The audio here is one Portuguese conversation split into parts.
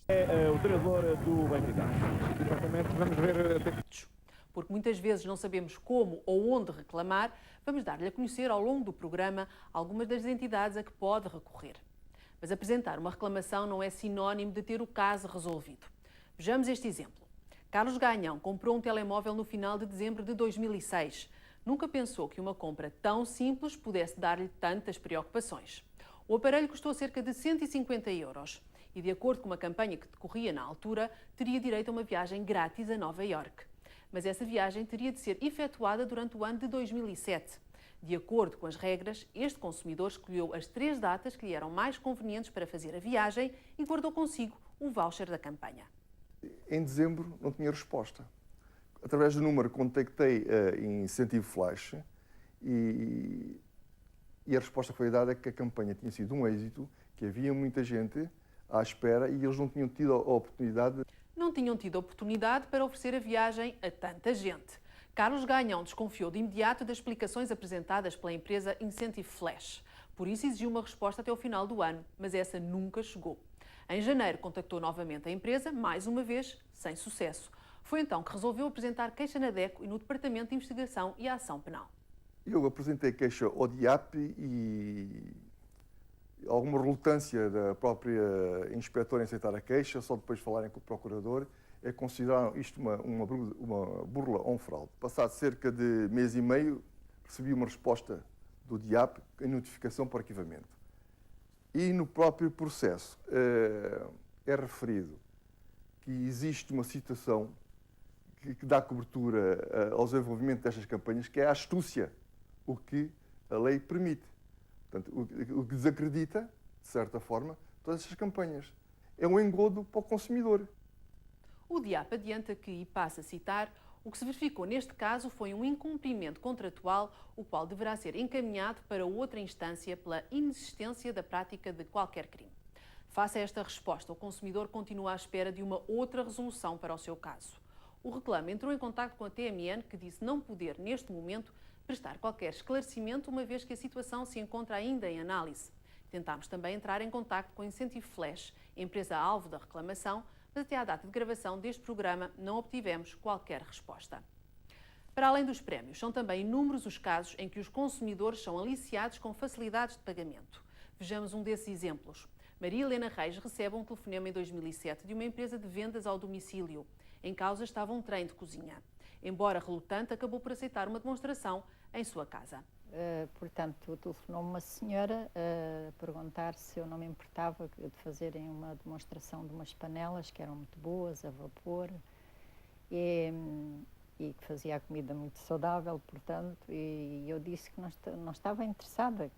É o treinador do Benfica. Exatamente, vamos ver. Porque muitas vezes não sabemos como ou onde reclamar, vamos dar-lhe a conhecer ao longo do programa algumas das entidades a que pode recorrer. Mas apresentar uma reclamação não é sinónimo de ter o caso resolvido. Vejamos este exemplo. Carlos Ganhão comprou um telemóvel no final de dezembro de 2006. Nunca pensou que uma compra tão simples pudesse dar-lhe tantas preocupações. O aparelho custou cerca de 150 euros e, de acordo com uma campanha que decorria na altura, teria direito a uma viagem grátis a Nova Iorque. Mas essa viagem teria de ser efetuada durante o ano de 2007. De acordo com as regras, este consumidor escolheu as 3 datas que lhe eram mais convenientes para fazer a viagem e guardou consigo o voucher da campanha. Em dezembro não tinha resposta. Através do número contactei em Incentivo Flash e a resposta que foi dada é que a campanha tinha sido um êxito, que havia muita gente à espera e eles não tinham tido a oportunidade. Não tinham tido a oportunidade para oferecer a viagem a tanta gente. Carlos Ganhão desconfiou de imediato das explicações apresentadas pela empresa Incentive Flash. Por isso exigiu uma resposta até o final do ano, mas essa nunca chegou. Em janeiro contactou novamente a empresa, mais uma vez, sem sucesso. Foi então que resolveu apresentar queixa na DECO e no Departamento de Investigação e Ação Penal. Eu apresentei queixa ao DIAP e alguma relutância da própria inspetora em aceitar a queixa, só depois de falarem com o procurador, é considerar isto uma burla ou um fraude. Passado cerca de mês e meio, recebi uma resposta do DIAP em notificação para arquivamento. E no próprio processo é referido que existe uma situação que dá cobertura ao desenvolvimento destas campanhas, que é a astúcia, o que a lei permite. Portanto, o que desacredita, de certa forma, todas estas campanhas. É um engodo para o consumidor. O DIAP adianta que, e passa a citar, o que se verificou neste caso foi um incumprimento contratual, o qual deverá ser encaminhado para outra instância pela inexistência da prática de qualquer crime. Face a esta resposta, o consumidor continua à espera de uma outra resolução para o seu caso. O reclame entrou em contacto com a TMN, que disse não poder, neste momento, prestar qualquer esclarecimento, uma vez que a situação se encontra ainda em análise. Tentámos também entrar em contacto com a Incentive Flash, empresa-alvo da reclamação, mas até à data de gravação deste programa não obtivemos qualquer resposta. Para além dos prémios, são também inúmeros os casos em que os consumidores são aliciados com facilidades de pagamento. Vejamos um desses exemplos. Maria Helena Reis recebe um telefonema em 2007 de uma empresa de vendas ao domicílio. Em causa estava um trem de cozinha. Embora relutante, acabou por aceitar uma demonstração em sua casa. Portanto, telefonou-me uma senhora a perguntar se eu não me importava de fazerem uma demonstração de umas panelas que eram muito boas, a vapor, e que fazia a comida muito saudável, portanto, e eu disse que não estava interessada,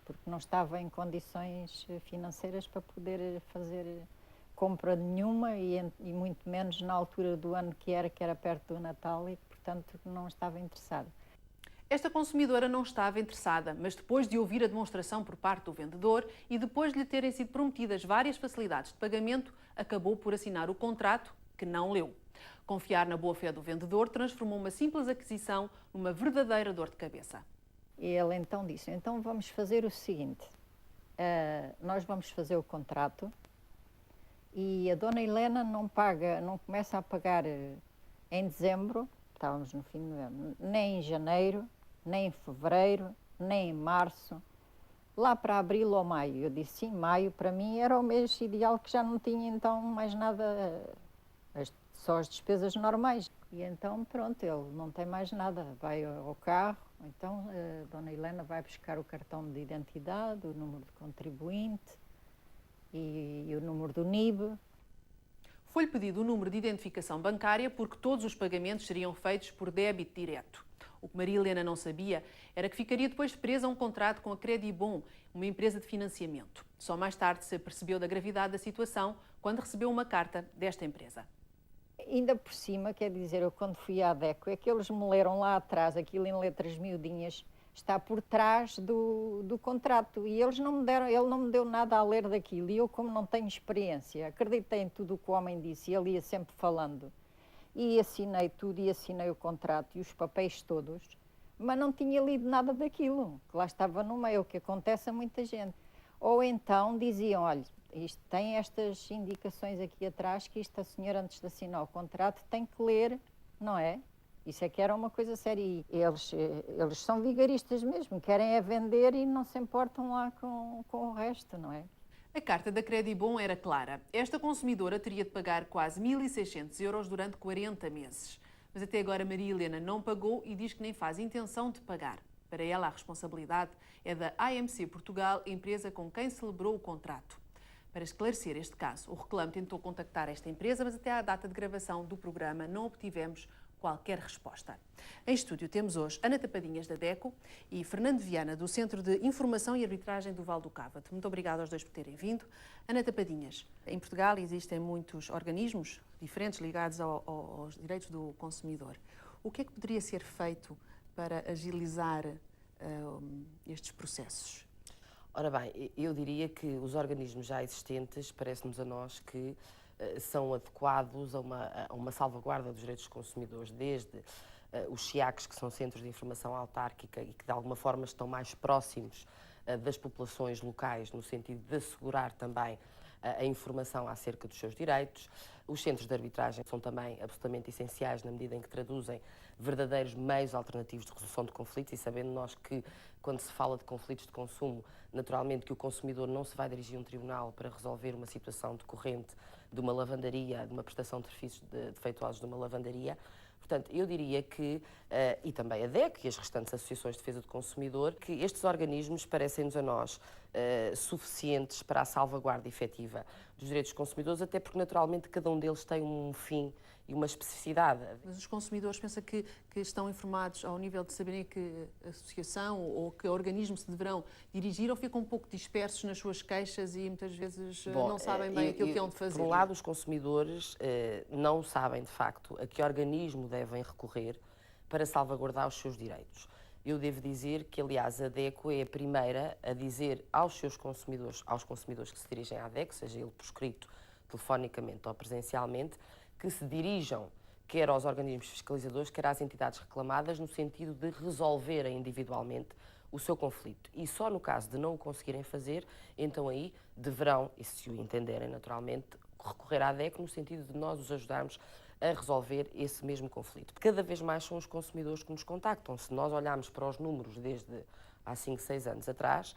porque não estava em condições financeiras para poder fazer compra nenhuma e muito menos na altura do ano que era perto do Natal e, portanto, não estava interessada. Esta consumidora não estava interessada, mas depois de ouvir a demonstração por parte do vendedor e depois de lhe terem sido prometidas várias facilidades de pagamento, acabou por assinar o contrato que não leu. Confiar na boa-fé do vendedor transformou uma simples aquisição numa verdadeira dor de cabeça. E ele então disse, então vamos fazer o seguinte, nós vamos fazer o contrato e a dona Helena não começa a pagar em dezembro, estávamos no fim de novembro, nem em janeiro, nem em fevereiro, nem em março, lá para abril ou maio. Eu disse sim, maio para mim era o mês ideal, que já não tinha então mais nada, só as despesas normais. E então pronto, ele não tem mais nada, vai ao carro, então a dona Helena vai buscar o cartão de identidade, o número de contribuinte e o número do NIB. Foi-lhe pedido o número de identificação bancária porque todos os pagamentos seriam feitos por débito direto. O que Maria Helena não sabia era que ficaria depois presa a um contrato com a Credibon, uma empresa de financiamento. Só mais tarde se apercebeu da gravidade da situação quando recebeu uma carta desta empresa. Ainda por cima, quer dizer, eu quando fui à DECO, é que eles me leram lá atrás, aquilo em letras miudinhas, está por trás do contrato. E ele não me deu nada a ler daquilo. E eu, como não tenho experiência, acreditei em tudo o que o homem disse, e ele ia sempre falando. E assinei tudo, e assinei o contrato e os papéis todos, mas não tinha lido nada daquilo, que lá estava no meio, o que acontece a muita gente. Ou então diziam, olha, isto tem estas indicações aqui atrás que isto a senhora, antes de assinar o contrato, tem que ler, não é? Isso é que era uma coisa séria. E eles são vigaristas mesmo, querem é vender e não se importam lá com o resto, não é? A carta da Credibon era clara. Esta consumidora teria de pagar quase 1.600 euros durante 40 meses. Mas até agora Maria Helena não pagou e diz que nem faz intenção de pagar. Para ela, a responsabilidade é da AMC Portugal, empresa com quem celebrou o contrato. Para esclarecer este caso, o Reclame tentou contactar esta empresa, mas até à data de gravação do programa não obtivemos qualquer resposta. Em estúdio temos hoje Ana Tapadinhas, da DECO, e Fernando Viana, do Centro de Informação e Arbitragem do Val do Cávado. Muito obrigada aos dois por terem vindo. Ana Tapadinhas, em Portugal existem muitos organismos diferentes ligados aos direitos do consumidor. O que é que poderia ser feito para agilizar estes processos? Ora bem, eu diria que os organismos já existentes, parece-nos a nós que são adequados a uma salvaguarda dos direitos dos consumidores, desde os CIACs, que são Centros de Informação Autárquica e que de alguma forma estão mais próximos das populações locais, no sentido de assegurar também a informação acerca dos seus direitos. Os centros de arbitragem são também absolutamente essenciais na medida em que traduzem verdadeiros meios alternativos de resolução de conflitos, e sabendo nós que, quando se fala de conflitos de consumo, naturalmente que o consumidor não se vai dirigir a um tribunal para resolver uma situação decorrente de uma lavandaria, de uma prestação de serviços defeituosos de uma lavandaria. Portanto, eu diria que, e também a DEC e as restantes associações de defesa do consumidor, que estes organismos parecem-nos a nós suficientes para a salvaguarda efetiva dos direitos dos consumidores, até porque naturalmente cada um deles tem um fim e uma especificidade. Mas os consumidores pensam que estão informados ao nível de saberem que associação ou que organismo se deverão dirigir, ou ficam um pouco dispersos nas suas queixas e muitas vezes não sabem bem aquilo que hão de fazer? Por um lado, os consumidores não sabem, de facto, a que organismo devem recorrer para salvaguardar os seus direitos. Eu devo dizer que, aliás, a DECO é a primeira a dizer aos consumidores que se dirigem à DECO, seja ele por escrito, telefonicamente ou presencialmente, que se dirijam quer aos organismos fiscalizadores, quer às entidades reclamadas, no sentido de resolverem individualmente o seu conflito. E só no caso de não o conseguirem fazer, então aí deverão, e se o entenderem naturalmente, recorrer à DECO no sentido de nós os ajudarmos a resolver esse mesmo conflito. Cada vez mais são os consumidores que nos contactam. Se nós olharmos para os números desde há 5, 6 anos atrás,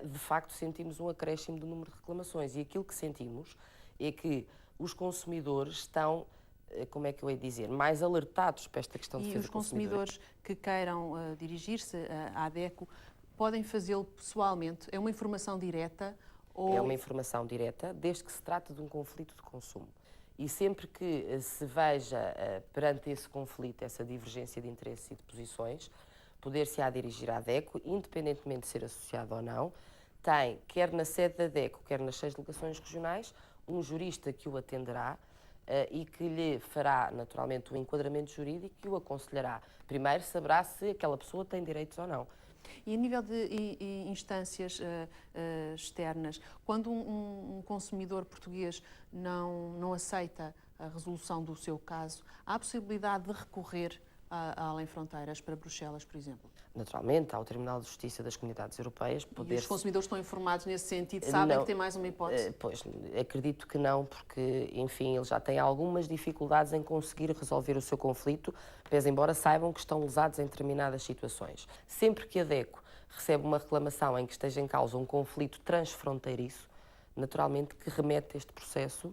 de facto sentimos um acréscimo do número de reclamações. E aquilo que sentimos é que os consumidores estão, como é que eu ia dizer, mais alertados para esta questão de defesa do consumidor. E os consumidores que queiram dirigir-se à DECO podem fazê-lo pessoalmente? É uma informação direta? Ou... É uma informação direta, desde que se trate de um conflito de consumo. E sempre que se veja perante esse conflito, essa divergência de interesses e de posições, poder-se-á dirigir à DECO, independentemente de ser associado ou não, tem, quer na sede da DECO, quer nas 6 delegações regionais, um jurista que o atenderá e que lhe fará, naturalmente, o enquadramento jurídico e o aconselhará. Primeiro saberá se aquela pessoa tem direitos ou não. E a nível de instâncias externas, quando um consumidor português não aceita a resolução do seu caso, há a possibilidade de recorrer além fronteiras, para Bruxelas, por exemplo? Naturalmente, ao Tribunal de Justiça das Comunidades Europeias... E os consumidores estão informados nesse sentido? Sabem que tem mais uma hipótese? Pois, acredito que não, porque, enfim, eles já têm algumas dificuldades em conseguir resolver o seu conflito, pese embora saibam que estão lesados em determinadas situações. Sempre que a DECO recebe uma reclamação em que esteja em causa um conflito transfronteiriço, naturalmente que remete este processo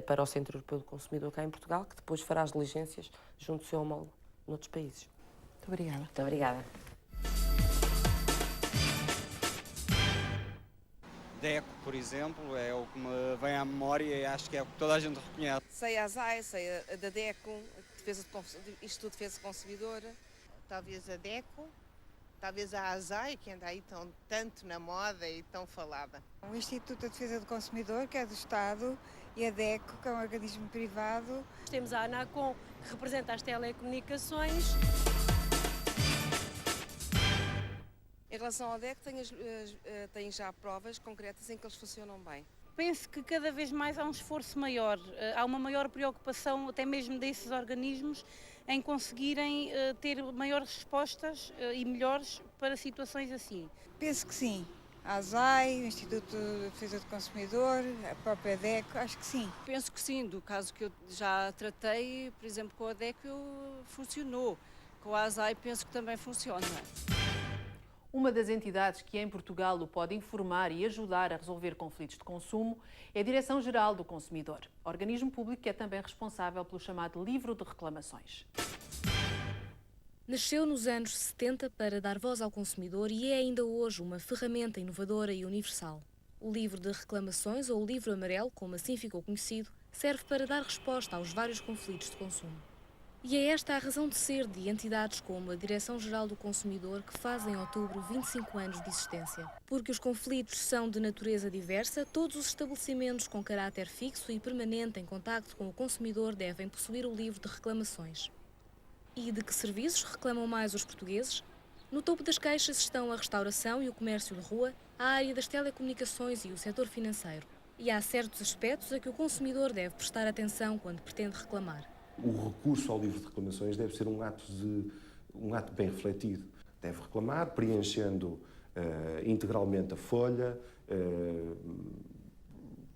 para o Centro Europeu do Consumidor cá em Portugal, que depois fará as diligências junto do seu homólogo noutros países. Muito obrigada. Muito obrigada. DECO, por exemplo, é o que me vem à memória e acho que é o que toda a gente reconhece. Sei a ASAI, sei a da DECO, Instituto de Defesa do Consumidor. Talvez a DECO, talvez a ASAI, que anda aí tanto na moda e tão falada. O Instituto de Defesa do Consumidor, que é do Estado, e a DECO, que é um organismo privado. Temos a ANACOM, que representa as telecomunicações. Em relação ao DECO, tem já provas concretas em que eles funcionam bem. Penso que cada vez mais há um esforço maior, há uma maior preocupação até mesmo desses organismos em conseguirem ter maiores respostas e melhores para situações assim. Penso que sim. A ASAI, o Instituto de Defesa do Consumidor, a própria DECO, acho que sim. Penso que sim, do caso que eu já tratei, por exemplo, com a DECO funcionou, com a ASAI penso que também funciona. Uma das entidades que em Portugal o pode informar e ajudar a resolver conflitos de consumo é a Direção-Geral do Consumidor, organismo público que é também responsável pelo chamado Livro de Reclamações. Nasceu nos anos 70 para dar voz ao consumidor e é ainda hoje uma ferramenta inovadora e universal. O livro de reclamações, ou o livro amarelo, como assim ficou conhecido, serve para dar resposta aos vários conflitos de consumo. E é esta a razão de ser de entidades como a Direção-Geral do Consumidor que fazem em outubro 25 anos de existência. Porque os conflitos são de natureza diversa, todos os estabelecimentos com caráter fixo e permanente em contacto com o consumidor devem possuir o livro de reclamações. E de que serviços reclamam mais os portugueses? No topo das queixas estão a restauração e o comércio de rua, a área das telecomunicações e o setor financeiro. E há certos aspectos a que o consumidor deve prestar atenção quando pretende reclamar. O recurso ao livro de reclamações deve ser um ato bem refletido. Deve reclamar preenchendo integralmente a folha,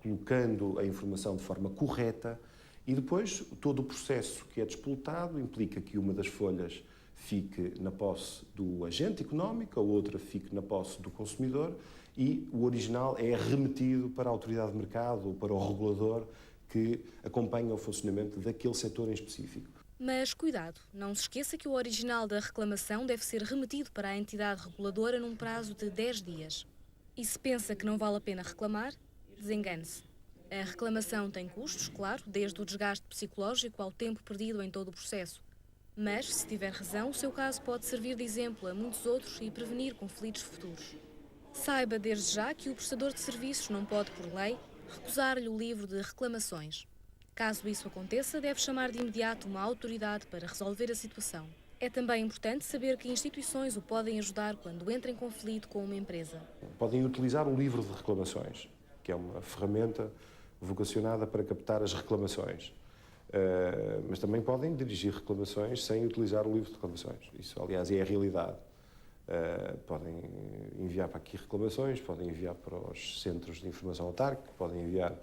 colocando a informação de forma correta. E depois, todo o processo que é disputado implica que uma das folhas fique na posse do agente económico, a outra fique na posse do consumidor e o original é remetido para a autoridade de mercado ou para o regulador que acompanha o funcionamento daquele setor em específico. Mas cuidado, não se esqueça que o original da reclamação deve ser remetido para a entidade reguladora num prazo de 10 dias. E se pensa que não vale a pena reclamar, desengane-se. A reclamação tem custos, claro, desde o desgaste psicológico ao tempo perdido em todo o processo. Mas, se tiver razão, o seu caso pode servir de exemplo a muitos outros e prevenir conflitos futuros. Saiba desde já que o prestador de serviços não pode, por lei, recusar-lhe o livro de reclamações. Caso isso aconteça, deve chamar de imediato uma autoridade para resolver a situação. É também importante saber que instituições o podem ajudar quando entra em conflito com uma empresa. Podem utilizar o livro de reclamações, que é uma ferramenta vocacionada para captar as reclamações. Mas também podem dirigir reclamações sem utilizar o livro de reclamações. Isso, aliás, é a realidade. Podem enviar para aqui reclamações, podem enviar para os centros de informação autárquica, podem enviar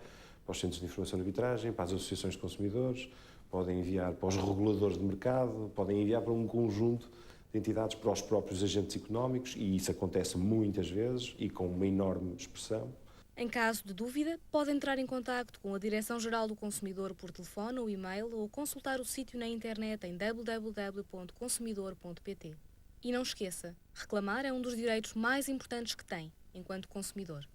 para os centros de informação de arbitragem, para as associações de consumidores, podem enviar para os reguladores de mercado, podem enviar para um conjunto de entidades, para os próprios agentes económicos, e isso acontece muitas vezes e com uma enorme expressão. Em caso de dúvida, pode entrar em contacto com a Direção-Geral do Consumidor por telefone ou e-mail ou consultar o sítio na internet em www.consumidor.pt. E não esqueça, reclamar é um dos direitos mais importantes que tem, enquanto consumidor.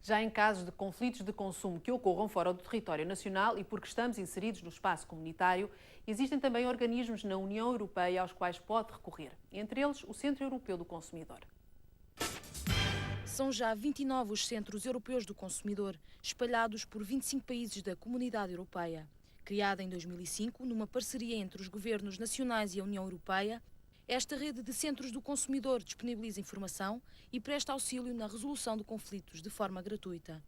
Já em casos de conflitos de consumo que ocorram fora do território nacional e porque estamos inseridos no espaço comunitário, existem também organismos na União Europeia aos quais pode recorrer, entre eles o Centro Europeu do Consumidor. São já 29 os Centros Europeus do Consumidor, espalhados por 25 países da Comunidade Europeia. Criada em 2005, numa parceria entre os governos nacionais e a União Europeia, esta rede de Centros do Consumidor disponibiliza informação e presta auxílio na resolução de conflitos de forma gratuita.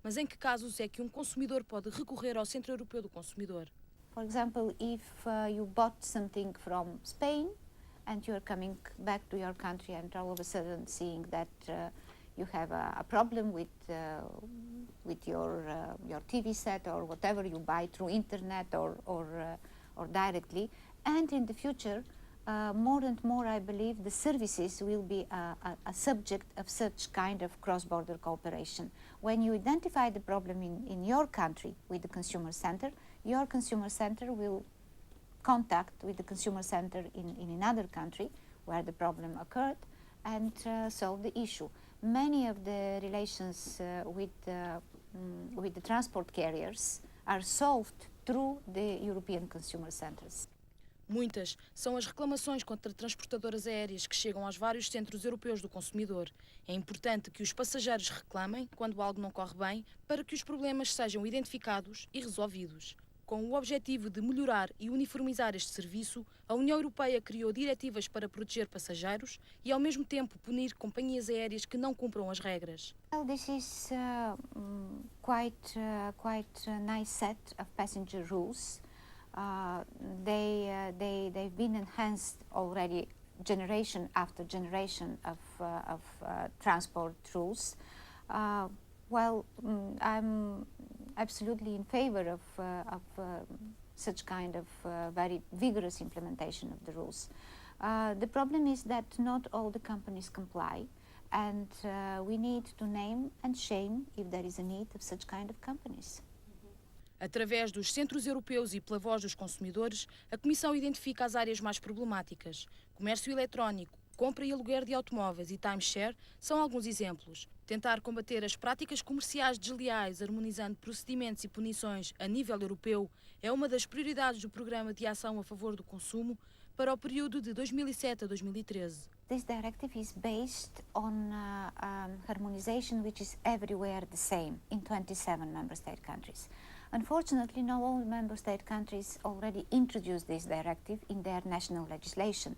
Mas em que casos é que um consumidor pode recorrer ao Centro Europeu do Consumidor? For example, if you bought something from Spain and you are coming back to your country and all of a sudden seeing that you have a problem with your TV set or whatever you buy through internet or directly, and in the future, more and more, I believe, the services will be a subject of such kind of cross-border cooperation. When you identify the problem in your country with the consumer center, your consumer center will contact with the consumer center in another country where the problem occurred and solve the issue. Many of the relations with the transport carriers are solved through the European consumer centers. Muitas são as reclamações contra transportadoras aéreas que chegam aos vários centros europeus do consumidor. É importante que os passageiros reclamem quando algo não corre bem para que os problemas sejam identificados e resolvidos. Com o objetivo de melhorar e uniformizar este serviço, a União Europeia criou diretivas para proteger passageiros e, ao mesmo tempo, punir companhias aéreas que não cumpram as regras. Well, this is quite a nice set of passenger rules. They've been enhanced already generation after generation of transport rules. I'm absolutely in favor of such kind of very vigorous implementation of the rules. The problem is that not all the companies comply, and we need to name and shame if there is a need of such kind of companies. Através dos centros europeus e pela voz dos consumidores, a Comissão identifica as áreas mais problemáticas. Comércio eletrónico, compra e aluguer de automóveis e timeshare são alguns exemplos. Tentar combater as práticas comerciais desleais, harmonizando procedimentos e punições a nível europeu, é uma das prioridades do Programa de Ação a Favor do Consumo para o período de 2007 a 2013. This directive is based on harmonization which is everywhere the same in 27 member state countries. Unfortunately, not all member state countries already introduced this directive in their national legislation.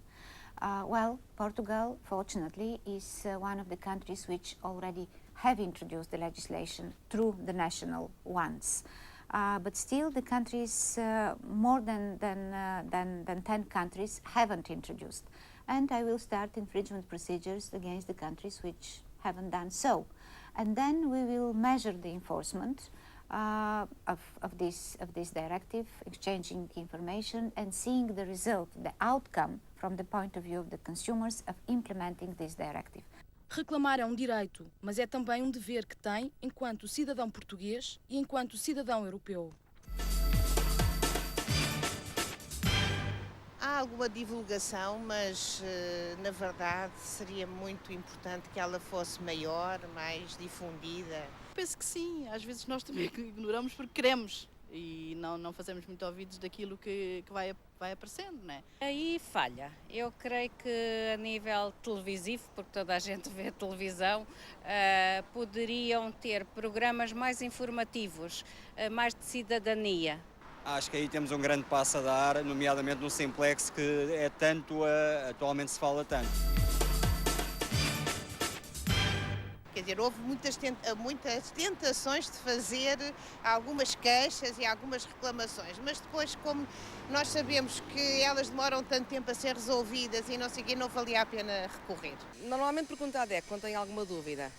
Portugal, fortunately, is one of the countries which already have introduced the legislation through the national ones. But still, the countries, more than 10 countries, haven't introduced. And I will start infringement procedures against the countries which haven't done so. And then we will measure the enforcement of this directive, exchanging information and seeing the result, the outcome from the point of view of the consumers of implementing this directive. Reclamar é um direito, mas é também um dever que tem enquanto cidadão português e enquanto cidadão europeu. Há alguma divulgação, mas na verdade seria muito importante que ela fosse maior, mais difundida. Penso que sim, às vezes nós também ignoramos porque queremos e não fazemos muito ouvidos daquilo que vai aparecendo, não é? Aí falha. Eu creio que a nível televisivo, porque toda a gente vê televisão, poderiam ter programas mais informativos, mais de cidadania. Acho que aí temos um grande passo a dar, nomeadamente no Simplex, que é tanto, atualmente se fala tanto. Quer dizer, houve muitas tentações de fazer algumas queixas e algumas reclamações, mas depois, como nós sabemos que elas demoram tanto tempo a ser resolvidas e não sei o quê, não valia a pena recorrer. Normalmente pergunto à DEC quando tem alguma dúvida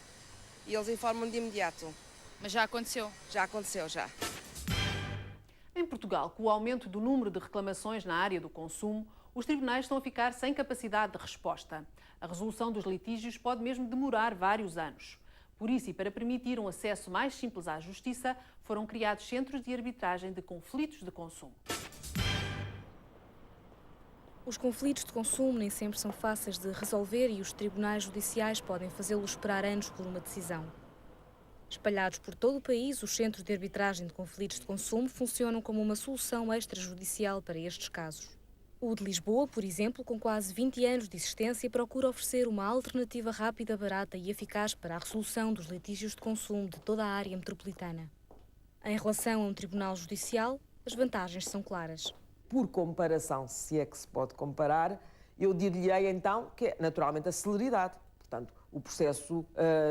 e eles informam de imediato. Mas já aconteceu? Já aconteceu, já. Em Portugal, com o aumento do número de reclamações na área do consumo, os tribunais estão a ficar sem capacidade de resposta. A resolução dos litígios pode mesmo demorar vários anos. Por isso, e para permitir um acesso mais simples à justiça, foram criados centros de arbitragem de conflitos de consumo. Os conflitos de consumo nem sempre são fáceis de resolver e os tribunais judiciais podem fazê-los esperar anos por uma decisão. Espalhados por todo o país, os centros de arbitragem de conflitos de consumo funcionam como uma solução extrajudicial para estes casos. O de Lisboa, por exemplo, com quase 20 anos de existência, procura oferecer uma alternativa rápida, barata e eficaz para a resolução dos litígios de consumo de toda a área metropolitana. Em relação a um tribunal judicial, as vantagens são claras. Por comparação, se é que se pode comparar, eu dir-lhe-ei então que é naturalmente a celeridade. Portanto, o processo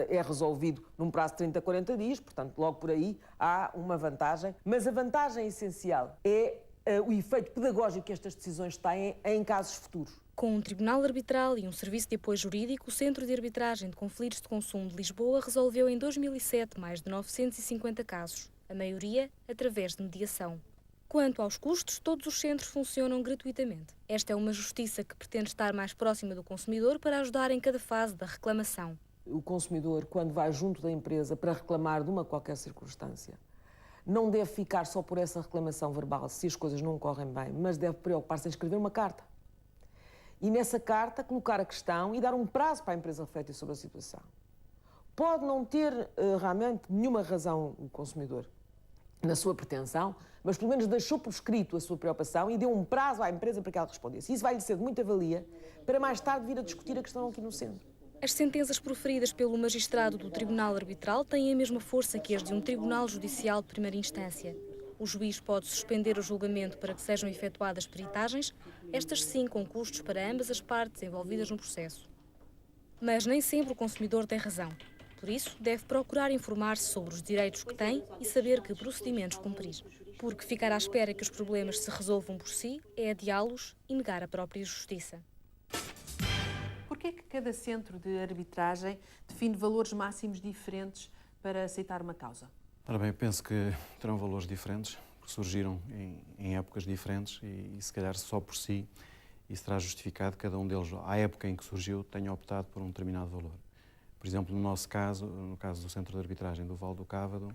é resolvido num prazo de 30 a 40 dias, portanto, logo por aí há uma vantagem. Mas a vantagem essencial é o efeito pedagógico que estas decisões têm em casos futuros. Com um tribunal arbitral e um serviço de apoio jurídico, o Centro de Arbitragem de Conflitos de Consumo de Lisboa resolveu em 2007 mais de 950 casos, a maioria através de mediação. Quanto aos custos, todos os centros funcionam gratuitamente. Esta é uma justiça que pretende estar mais próxima do consumidor para ajudar em cada fase da reclamação. O consumidor, quando vai junto da empresa para reclamar de uma qualquer circunstância, não deve ficar só por essa reclamação verbal, se as coisas não correm bem, mas deve preocupar-se em escrever uma carta. E nessa carta colocar a questão e dar um prazo para a empresa refletir sobre a situação. Pode não ter realmente nenhuma razão o consumidor na sua pretensão, mas pelo menos deixou por escrito a sua preocupação e deu um prazo à empresa para que ela respondesse. Isso vai-lhe ser de muita valia para mais tarde vir a discutir a questão aqui no centro. As sentenças proferidas pelo magistrado do Tribunal Arbitral têm a mesma força que as de um Tribunal Judicial de primeira instância. O juiz pode suspender o julgamento para que sejam efetuadas peritagens, estas sim com custos para ambas as partes envolvidas no processo. Mas nem sempre o consumidor tem razão. Por isso, deve procurar informar-se sobre os direitos que tem e saber que procedimentos cumprir. Porque ficar à espera que os problemas se resolvam por si é adiá-los e negar a própria justiça. porquê é que cada centro de arbitragem define valores máximos diferentes para aceitar uma causa? Ora bem, eu penso que terão valores diferentes, porque surgiram em épocas diferentes e se calhar só por si isso terá justificado cada um deles, à época em que surgiu, tenha optado por um determinado valor. Por exemplo, no nosso caso, no caso do Centro de Arbitragem do Val do Cávado,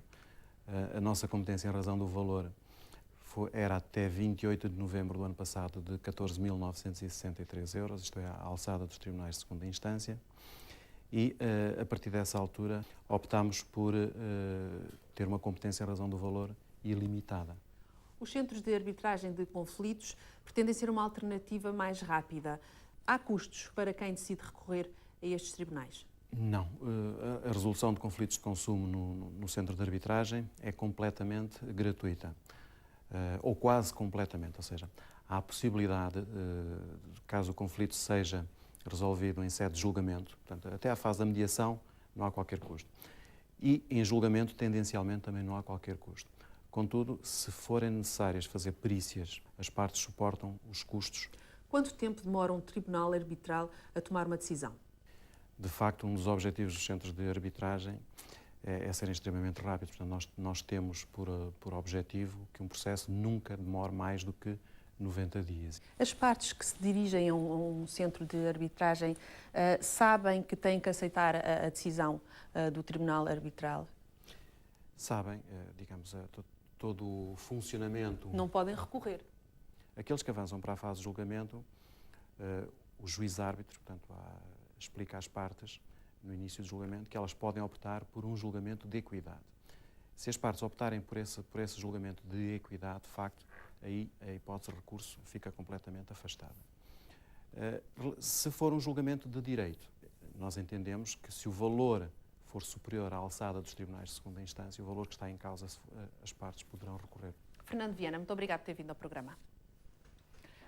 a nossa competência em razão do valor era até 28 de novembro do ano passado de 14.963 euros, isto é, a alçada dos tribunais de segunda instância, e a partir dessa altura optámos por ter uma competência em razão do valor ilimitada. Os centros de arbitragem de conflitos pretendem ser uma alternativa mais rápida. Há custos para quem decide recorrer a estes tribunais? Não. A resolução de conflitos de consumo no centro de arbitragem é completamente gratuita, ou quase completamente, ou seja, há a possibilidade, caso o conflito seja resolvido em sede de julgamento, portanto, até à fase da mediação não há qualquer custo. E em julgamento, tendencialmente, também não há qualquer custo. Contudo, se forem necessárias fazer perícias, as partes suportam os custos. Quanto tempo demora um tribunal arbitral a tomar uma decisão? De facto, um dos objetivos dos centros de arbitragem é serem extremamente rápidos. Portanto, nós temos por objetivo que um processo nunca demore mais do que 90 dias. As partes que se dirigem a um centro de arbitragem sabem que têm que aceitar a decisão do tribunal arbitral? Sabem, digamos, todo o funcionamento... Não podem recorrer. Aqueles que avançam para a fase de julgamento, o juiz-árbitro, portanto, explica às partes, no início do julgamento, que elas podem optar por um julgamento de equidade. Se as partes optarem por esse julgamento de equidade, de facto, aí a hipótese de recurso fica completamente afastada. Se for um julgamento de direito, nós entendemos que se o valor for superior à alçada dos tribunais de segunda instância, o valor que está em causa, as partes poderão recorrer. Fernando Viana, muito obrigado por ter vindo ao programa.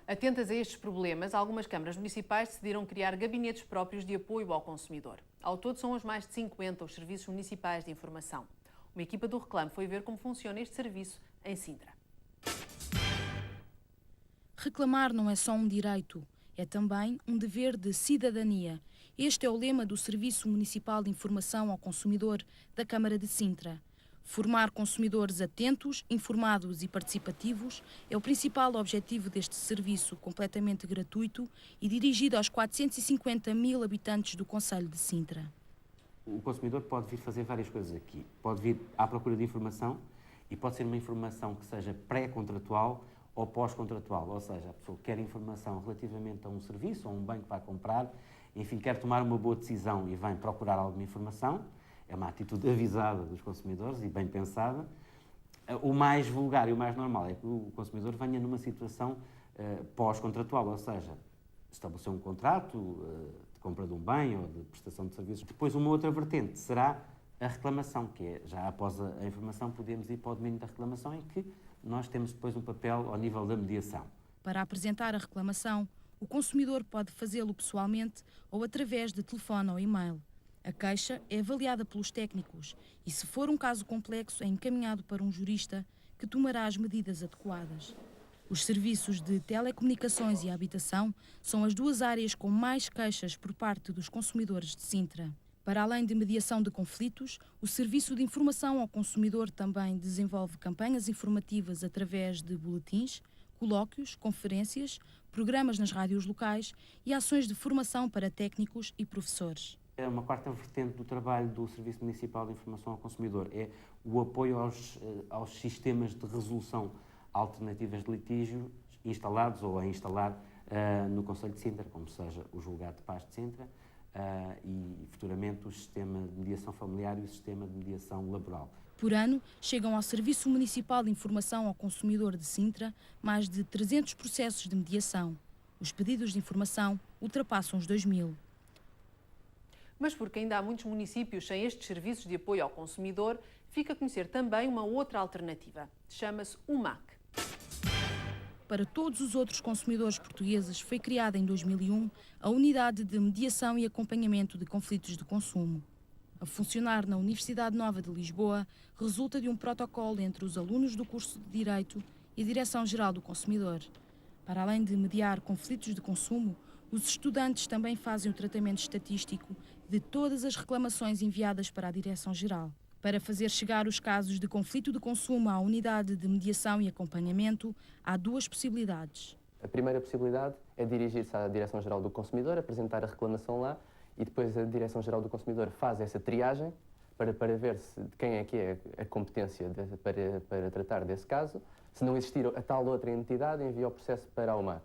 Atentas a estes problemas, algumas câmaras municipais decidiram criar gabinetes próprios de apoio ao consumidor. Ao todo, são os mais de 50 os serviços municipais de informação. Uma equipa do Reclame foi ver como funciona este serviço em Sintra. Reclamar não é só um direito, é também um dever de cidadania. Este é o lema do Serviço Municipal de Informação ao Consumidor da Câmara de Sintra. Formar consumidores atentos, informados e participativos é o principal objetivo deste serviço completamente gratuito e dirigido aos 450 mil habitantes do concelho de Sintra. O consumidor pode vir fazer várias coisas aqui. Pode vir à procura de informação e pode ser uma informação que seja pré-contratual ou pós-contratual, ou seja, a pessoa quer informação relativamente a um serviço ou um bem que vai comprar, enfim, quer tomar uma boa decisão e vem procurar alguma informação. É uma atitude avisada dos consumidores e bem pensada. O mais vulgar e o mais normal é que o consumidor venha numa situação pós-contratual, ou seja, estabelecer um contrato de compra de um bem ou de prestação de serviços. Depois, uma outra vertente será a reclamação, que é, já após a informação, podemos ir para o domínio da reclamação, em que nós temos depois um papel ao nível da mediação. Para apresentar a reclamação, o consumidor pode fazê-lo pessoalmente ou através de telefone ou e-mail. A queixa é avaliada pelos técnicos e, se for um caso complexo, é encaminhado para um jurista que tomará as medidas adequadas. Os serviços de telecomunicações e habitação são as duas áreas com mais queixas por parte dos consumidores de Sintra. Para além de mediação de conflitos, o Serviço de Informação ao Consumidor também desenvolve campanhas informativas através de boletins, colóquios, conferências, programas nas rádios locais e ações de formação para técnicos e professores. É uma quarta vertente do trabalho do Serviço Municipal de Informação ao Consumidor, é o apoio aos sistemas de resolução alternativas de litígio instalados ou a instalar no concelho de Sintra, como seja o Julgado de Paz de Sintra e futuramente o sistema de mediação familiar e o sistema de mediação laboral. Por ano, chegam ao Serviço Municipal de Informação ao Consumidor de Sintra mais de 300 processos de mediação. Os pedidos de informação ultrapassam os 2.000. Mas porque ainda há muitos municípios sem estes serviços de apoio ao consumidor, fica a conhecer também uma outra alternativa. Chama-se UMAC. Para todos os outros consumidores portugueses, foi criada em 2001 a Unidade de Mediação e Acompanhamento de Conflitos de Consumo. A funcionar na Universidade Nova de Lisboa, resulta de um protocolo entre os alunos do curso de Direito e a Direção-Geral do Consumidor. Para além de mediar conflitos de consumo, Os estudantes também fazem o tratamento estatístico de todas as reclamações enviadas para a Direção-Geral. Para fazer chegar os casos de conflito de consumo à unidade de mediação e acompanhamento, há duas possibilidades. A primeira possibilidade é dirigir-se à Direção-Geral do Consumidor, apresentar a reclamação lá e depois a Direção-Geral do Consumidor faz essa triagem para ver de quem é que é a competência para tratar desse caso. Se não existir a tal outra entidade, envia o processo para a UMAC.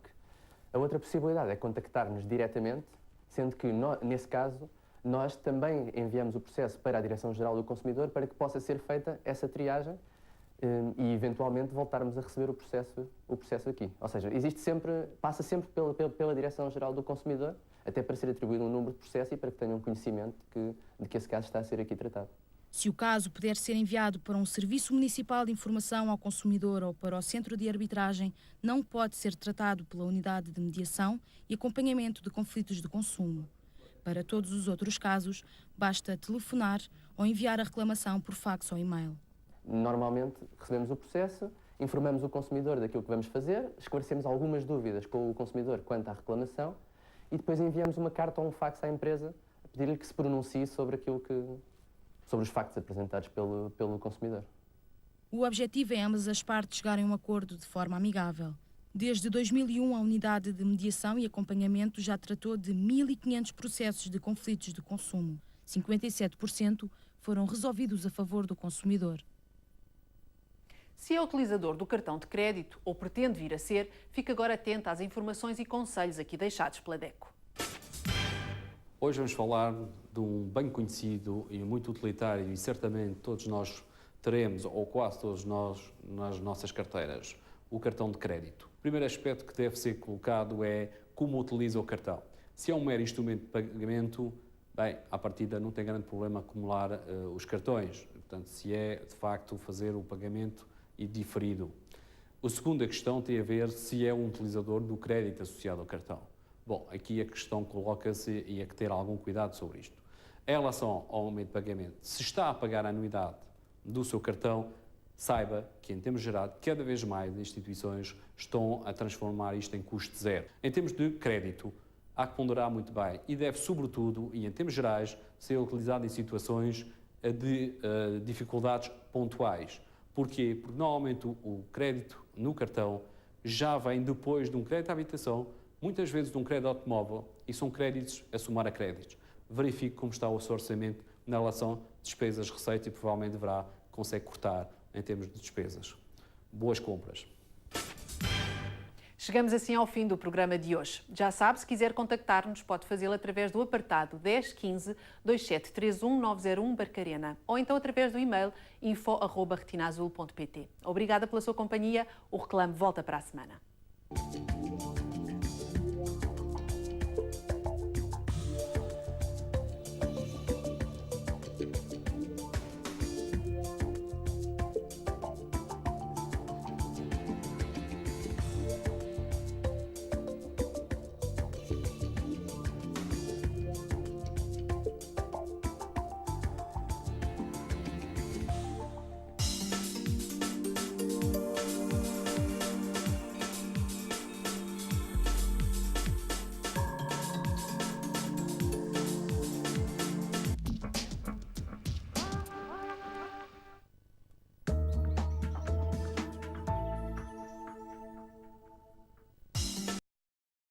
A outra possibilidade é contactar-nos diretamente, sendo que, nesse caso, nós também enviamos o processo para a Direção-Geral do Consumidor para que possa ser feita essa triagem e, eventualmente, voltarmos a receber o processo aqui. Ou seja, passa sempre pela Direção-Geral do Consumidor, até para ser atribuído um número de processo e para que tenham conhecimento de que esse caso está a ser aqui tratado. Se o caso puder ser enviado para um Serviço Municipal de Informação ao Consumidor ou para o Centro de Arbitragem, não pode ser tratado pela Unidade de Mediação e Acompanhamento de Conflitos de Consumo. Para todos os outros casos, basta telefonar ou enviar a reclamação por fax ou e-mail. Normalmente recebemos o processo, informamos o consumidor daquilo que vamos fazer, esclarecemos algumas dúvidas com o consumidor quanto à reclamação e depois enviamos uma carta ou um fax à empresa a pedir-lhe que se pronuncie sobre os factos apresentados pelo consumidor. O objetivo é ambas as partes chegarem a um acordo de forma amigável. Desde 2001, a Unidade de Mediação e Acompanhamento já tratou de 1.500 processos de conflitos de consumo. 57% foram resolvidos a favor do consumidor. Se é utilizador do cartão de crédito ou pretende vir a ser, fique agora atento às informações e conselhos aqui deixados pela DECO. Hoje vamos falar de um bem conhecido e muito utilitário e certamente todos nós teremos, ou quase todos nós, nas nossas carteiras, o cartão de crédito. O primeiro aspecto que deve ser colocado é como utiliza o cartão. Se é um mero instrumento de pagamento, bem, à partida não tem grande problema acumular os cartões. Portanto, se é de facto fazer o pagamento e diferido. A segunda questão tem a ver se é um utilizador do crédito associado ao cartão. Bom, aqui a questão coloca-se e há que ter algum cuidado sobre isto. Em relação ao aumento de pagamento, se está a pagar a anuidade do seu cartão, saiba que, em termos gerais, cada vez mais instituições estão a transformar isto em custo zero. Em termos de crédito, há que ponderar muito bem e deve, sobretudo, e em termos gerais, ser utilizado em situações de dificuldades pontuais. Porquê? Porque normalmente o crédito no cartão já vem depois de um crédito à habitação, muitas vezes de um crédito automóvel, e são créditos a somar a créditos. Verifique como está o seu orçamento na relação despesas-receita e provavelmente consegue cortar em termos de despesas. Boas compras. Chegamos assim ao fim do programa de hoje. Já sabe, se quiser contactar-nos, pode fazê-lo através do apartado 1015 2731 901 Barcarena ou então através do e-mail info@retinaazul.pt. Obrigada pela sua companhia. O Reclame volta para a semana.